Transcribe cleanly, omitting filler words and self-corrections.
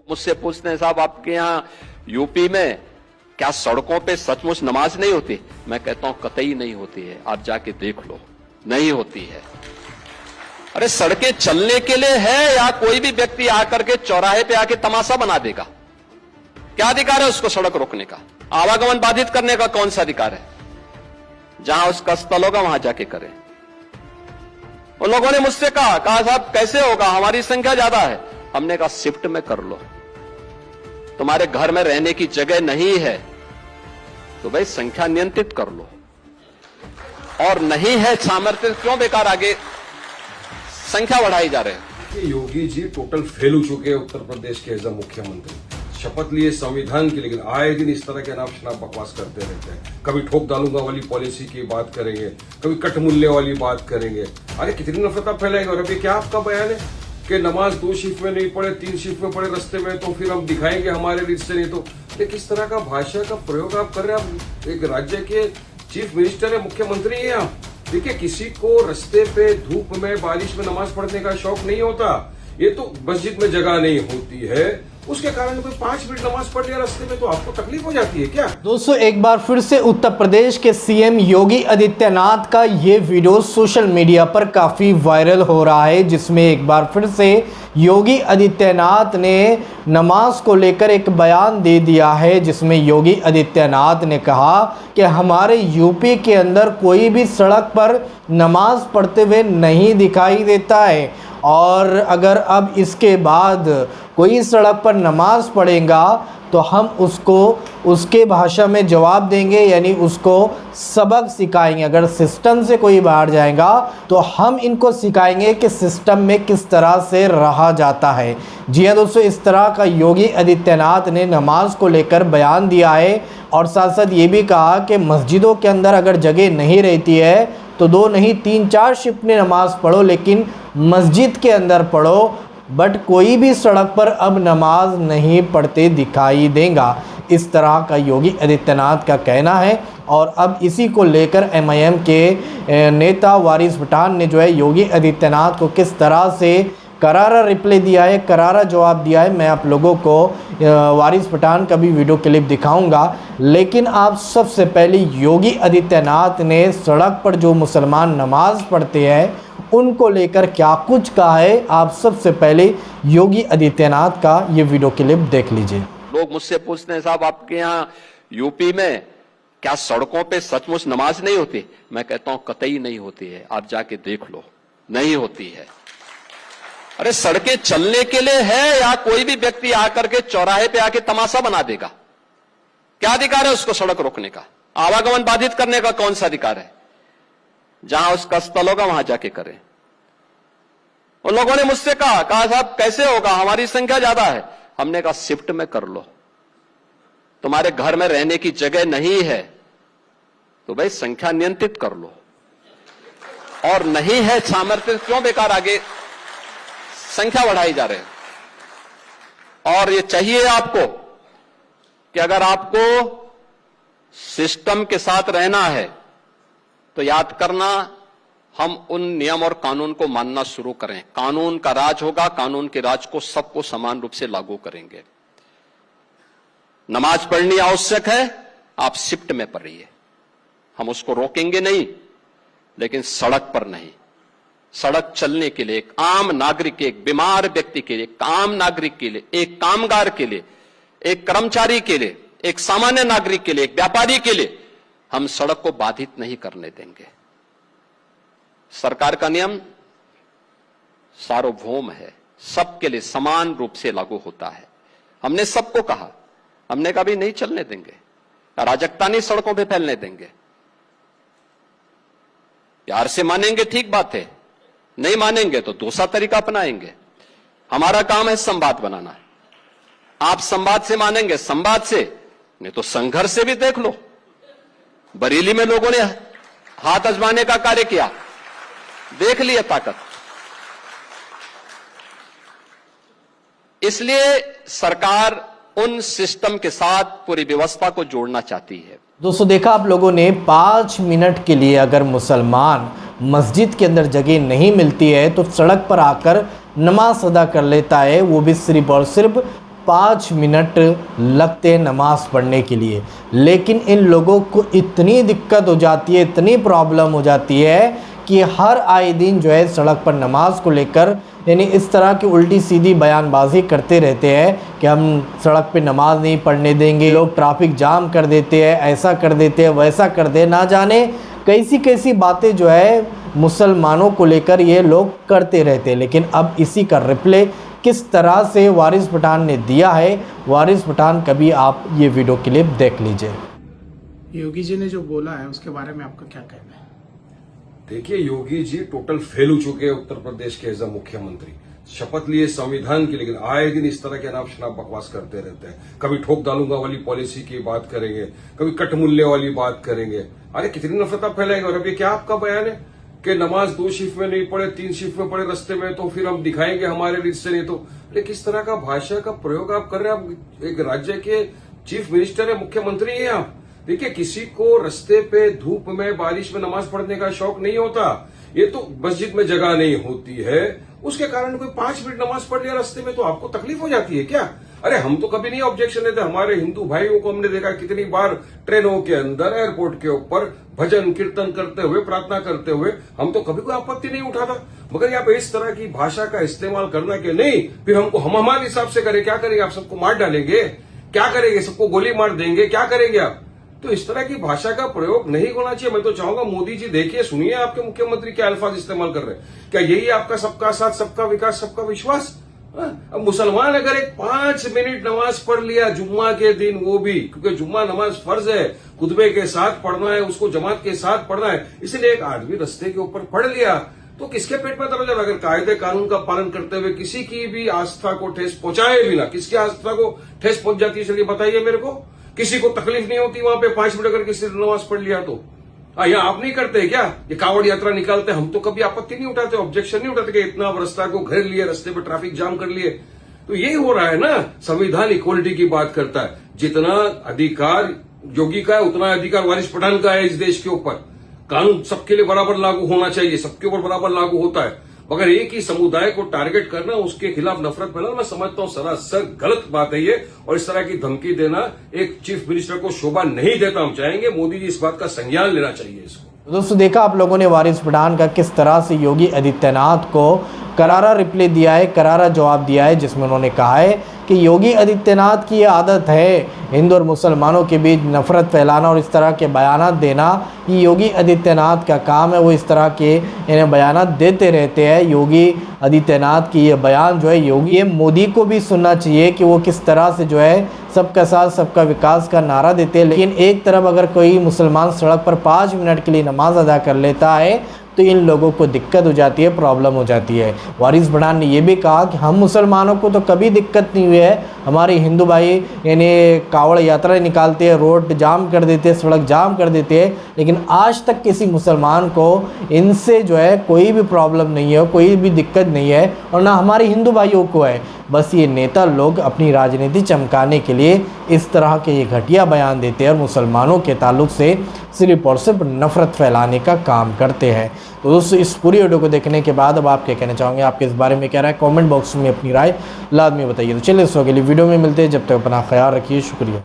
मुझसे पूछते हैं साहब आपके यहाँ यूपी में क्या सड़कों पे सचमुच नमाज नहीं होती? मैं कहता हूं कतई नहीं होती है, आप जाके देख लो, नहीं होती है। अरे सड़कें चलने के लिए है या कोई भी व्यक्ति आकर के चौराहे पे आके तमाशा बना देगा? क्या अधिकार है उसको सड़क रोकने का? आवागमन बाधित करने का कौन सा अधिकार है? जहां उसका स्थल होगा वहां जाके करें। उन लोगों ने मुझसे कहा साहब कैसे होगा, हमारी संख्या ज्यादा है। हमने कहा शिफ्ट में कर लो, तुम्हारे घर में रहने की जगह नहीं है तो भाई संख्या नियंत्रित कर लो, और नहीं है सामर्थ्य क्यों बेकार आगे संख्या बढ़ाई जा रहे हैं। योगी जी टोटल फेल हो चुके हैं उत्तर प्रदेश के एज अ मुख्यमंत्री। शपथ लिए संविधान की, लेकिन आए दिन इस तरह के नाम शराब बकवास करते रहते हैं। कभी ठोक डालूंगा वाली पॉलिसी की बात करेंगे, कभी कट मूल्य वाली बात करेंगे। अरे कितनी नफरत आप फैलाएंगे। और अभी क्या आपका बयान है कि नमाज 2 शिफ्ट में नहीं पढ़े, 3 शिफ्ट में पढ़े रास्ते में, तो फिर हम दिखाएंगे हमारे रीत से नहीं। तो ये किस तरह का भाषा का प्रयोग आप कर रहे हैं? आप एक राज्य के चीफ मिनिस्टर है, मुख्यमंत्री है आप। देखिए, किसी को रास्ते पे धूप में बारिश में नमाज पढ़ने का शौक नहीं होता। ये तो मस्जिद में जगह नहीं होती है, उसके कारण कोई 5 मिनट नमाज पढ़ लिया रास्ते में तो आपको तकलीफ हो जाती है क्या? दोस्तों, एक बार फिर से उत्तर प्रदेश के सीएम योगी आदित्यनाथ का ये वीडियो सोशल मीडिया पर काफ़ी वायरल हो रहा है, जिसमें एक बार फिर से योगी आदित्यनाथ ने नमाज को लेकर एक बयान दे दिया है, जिसमें योगी आदित्यनाथ ने कहा कि हमारे यूपी के अंदर कोई भी सड़क पर नमाज पढ़ते हुए नहीं दिखाई देता है, और अगर अब इसके बाद कोई सड़क पर नमाज पढ़ेगा तो हम उसको उसके भाषा में जवाब देंगे, यानी उसको सबक सिखाएंगे। अगर सिस्टम से कोई बाहर जाएगा तो हम इनको सिखाएंगे कि सिस्टम में किस तरह से रहा जाता है। जी हाँ दोस्तों, इस तरह का योगी आदित्यनाथ ने नमाज को लेकर बयान दिया है, और साथ साथ ये भी कहा कि मस्जिदों के अंदर अगर जगह नहीं रहती है तो 2 नहीं 3-4 शिफ्ट में नमाज पढ़ो, लेकिन मस्जिद के अंदर पढ़ो। बट कोई भी सड़क पर अब नमाज नहीं पढ़ते दिखाई देगा, इस तरह का योगी आदित्यनाथ का कहना है। और अब इसी को लेकर एमआईएम के नेता वारिस पठान ने जो है योगी आदित्यनाथ को किस तरह से करारा रिप्लाई दिया है, करारा जवाब दिया है, मैं आप लोगों को वारिस पठान का भी वीडियो क्लिप दिखाऊंगा। लेकिन आप सबसे पहले योगी आदित्यनाथ ने सड़क पर जो मुसलमान नमाज पढ़ते हैं उनको लेकर क्या कुछ कहा है, आप सबसे पहले योगी आदित्यनाथ का ये वीडियो क्लिप देख लीजिए। लोग मुझसे पूछते हैं साहब आपके यहाँ यूपी में क्या सड़कों पे सचमुच नमाज नहीं होती? मैं कहता हूं कतई नहीं होती है, आप जाके देख लो, नहीं होती है। अरे सड़कें चलने के लिए है या कोई भी व्यक्ति आकर के चौराहे पे आके तमाशा बना देगा? क्या अधिकार है उसको सड़क रोकने का? आवागमन बाधित करने का कौन सा अधिकार है? जहां उसका स्थल होगा वहां जाके करें। उन लोगों ने मुझसे कहा साहब कैसे होगा, हमारी संख्या ज्यादा है। हमने कहा शिफ्ट में कर लो, तुम्हारे घर में रहने की जगह नहीं है तो भाई संख्या नियंत्रित कर लो, और नहीं है सामर्थ्य क्यों बेकार आगे संख्या बढ़ाई जा रहे हैं। और ये चाहिए आपको कि अगर आपको सिस्टम के साथ रहना है तो याद करना, हम उन नियम और कानून को मानना शुरू करें। कानून का राज होगा, कानून के राज को सबको समान रूप से लागू करेंगे। नमाज पढ़नी आवश्यक है, आप शिफ्ट में पढ़िए, हम उसको रोकेंगे नहीं, लेकिन सड़क पर नहीं। सड़क चलने के लिए एक आम नागरिक के, एक बीमार व्यक्ति के लिए, एक आम नागरिक के लिए, एक कामगार के लिए, एक कर्मचारी के लिए, एक सामान्य नागरिक के लिए, एक व्यापारी के लिए हम सड़क को बाधित नहीं करने देंगे। सरकार का नियम सार्वभौम है, सबके लिए समान रूप से लागू होता है। हमने सबको कहा, हमने कभी नहीं चलने देंगे, अराजकता नहीं सड़कों पे फैलने देंगे। प्यार से मानेंगे ठीक बात है, नहीं मानेंगे तो दूसरा तरीका अपनाएंगे। हमारा काम है संवाद बनाना। आप संवाद से मानेंगे, संवाद से, नहीं तो संघर्ष से भी देख लो। बरेली में लोगों ने हाथ आजमाने का कार्य किया, देख लिया ताकत। इसलिए सरकार उन सिस्टम के साथ पूरी व्यवस्था को जोड़ना चाहती है। दोस्तों, देखा आप लोगों ने, 5 मिनट के लिए अगर मुसलमान मस्जिद के अंदर जगह नहीं मिलती है तो सड़क पर आकर नमाज अदा कर लेता है, वो भी सिर्फ और सिर्फ 5 मिनट लगते हैं नमाज़ पढ़ने के लिए, लेकिन इन लोगों को इतनी दिक्कत हो जाती है, इतनी प्रॉब्लम हो जाती है कि हर आए दिन जो है सड़क पर नमाज को लेकर यानी इस तरह की उल्टी सीधी बयानबाजी करते रहते हैं कि हम सड़क पे नमाज नहीं पढ़ने देंगे, लोग ट्रैफिक जाम कर देते हैं, ऐसा कर देते हैं, वैसा कर दे, ना जाने कैसी कैसी बातें जो है मुसलमानों को लेकर ये लोग करते रहते हैं। लेकिन अब इसी का रिप्ले किस तरह से वारिस पठान ने दिया है, वारिस पठान कभी आप ये वीडियो क्लिप देख लीजिए। योगी जी ने जो बोला है उसके बारे में आपका क्या कहना है? देखिए, योगी जी टोटल फेल हो चुके हैं उत्तर प्रदेश के एज अ मुख्यमंत्री। शपथ लिए संविधान की, लेकिन आए दिन इस तरह के अनाप शनाप बकवास करते रहते हैं। कभी ठोक डालूंगा वाली पॉलिसी की बात करेंगे, कभी कट मूल्य वाली बात करेंगे। अरे कितनी नफरत आप फैलाएंगे। और अभी क्या आपका बयान है कि नमाज 2 शिफ्ट में नहीं पढ़े, 3 शिफ्ट में पढ़े रास्ते में, तो फिर हम दिखाएंगे हमारे रिश्ते नहीं तो। अरे किस तरह का भाषा का प्रयोग आप कर रहे हैं? आप एक राज्य के चीफ मिनिस्टर है, मुख्यमंत्री है आप। देखिए, किसी को रास्ते पे धूप में बारिश में नमाज पढ़ने का शौक नहीं होता। ये तो मस्जिद में जगह नहीं होती है, उसके कारण कोई 5 मिनट नमाज पढ़ लिया रास्ते में तो आपको तकलीफ हो जाती है क्या? अरे हम तो कभी नहीं ऑब्जेक्शन देते। हमारे हिंदू भाइयों को हमने देखा कितनी बार ट्रेनों के अंदर, एयरपोर्ट के ऊपर भजन कीर्तन करते हुए, प्रार्थना करते हुए, हम तो कभी कोई आपत्ति नहीं उठाता। मगर यहाँ पे इस तरह की भाषा का इस्तेमाल करना कि नहीं, फिर हमको हम हमारे हिसाब से करें। क्या करेंगे आप? सबको मार डालेंगे? क्या करेंगे? सबको गोली मार देंगे? क्या करेंगे आप? तो इस तरह की भाषा का प्रयोग नहीं होना चाहिए। मैं तो चाहूंगा मोदी जी देखिए, सुनिए आपके मुख्यमंत्री क्या अल्फाज इस्तेमाल कर रहे हैं। क्या यही आपका सबका साथ, सबका विकास, सबका विश्वास? अब मुसलमान अगर एक 5 मिनट नमाज पढ़ लिया जुम्मा के दिन, वो भी क्योंकि जुम्मा नमाज फर्ज है, खुतबे के साथ पढ़ना है, उसको जमात के साथ पढ़ना है, इसलिए एक आदमी रस्ते के ऊपर पढ़ लिया तो किसके पेट में दर्द है? अगर कायदे कानून का पालन करते हुए किसी की भी आस्था को ठेस पहुंचाए बिना, किसकी आस्था को ठेस पहुंच जाती है चलिए बताइए मेरे को। किसी को तकलीफ नहीं होती वहां पे 5 मिनट अगर किसी ने नमाज पढ़ लिया तो? यहाँ आप नहीं करते क्या? ये कावड़ यात्रा निकालते, हम तो कभी आपत्ति नहीं उठाते, ऑब्जेक्शन नहीं उठाते कि इतना रास्ता को घेर लिए, रास्ते पे ट्रैफिक जाम कर लिए। तो यही हो रहा है ना। संविधान इक्वलिटी की बात करता है। जितना अधिकार योगी का है उतना अधिकार वारिस पठान का है इस देश के ऊपर। कानून सबके लिए बराबर लागू होना चाहिए, सबके ऊपर बराबर लागू होता है। मगर एक ही समुदाय को टारगेट करना, उसके खिलाफ नफरत फैलाना, मैं समझता हूं सरासर गलत बात है ये। और इस तरह की धमकी देना एक चीफ मिनिस्टर को शोभा नहीं देता। हम चाहेंगे मोदी जी इस बात का संज्ञान लेना चाहिए इसको। दोस्तों, देखा आप लोगों ने वारिस पठान का किस तरह से योगी आदित्यनाथ को करारा रिप्लाई दिया है, करारा जवाब दिया है, जिसमें उन्होंने कहा है कि योगी आदित्यनाथ की ये आदत है हिंदू और मुसलमानों के बीच नफरत फैलाना और इस तरह के बयानात देना। ये योगी आदित्यनाथ का काम है, वो इस तरह के इन्हें बयानात देते रहते हैं। योगी आदित्यनाथ की ये बयान जो है, योगी ये मोदी को भी सुनना चाहिए कि वो किस तरह से जो है सबका साथ सबका विकास का नारा देते हैं। लेकिन एक तरफ अगर कोई मुसलमान सड़क पर 5 मिनट के लिए नमाज अदा कर लेता है तो इन लोगों को दिक्कत हो जाती है, प्रॉब्लम हो जाती है। वारिस पठान ने यह भी कहा कि हम मुसलमानों को तो कभी दिक्कत नहीं हुई है, हमारे हिंदू भाई यानी कावड़ यात्रा निकालते हैं, रोड जाम कर देते हैं, सड़क जाम कर देते हैं, लेकिन आज तक किसी मुसलमान को इनसे जो है कोई भी प्रॉब्लम नहीं है, कोई भी दिक्कत नहीं है, और ना हमारे हिंदू भाइयों को है। बस ये नेता लोग अपनी राजनीति चमकाने के लिए इस तरह के ये घटिया बयान देते हैं और मुसलमानों के ताल्लुक से सिर्फ और सिर्फ नफरत फैलाने का काम करते हैं। तो दोस्तों, इस पूरी वीडियो को देखने के बाद अब आप क्या कहना चाहोगे, आपके इस बारे में क्या राय, कमेंट बॉक्स में अपनी राय लाजमी बताइए। तो चलिए दोस्तों, अगली वीडियो में मिलते हैं, जब तक अपना ख्याल रखिए, शुक्रिया।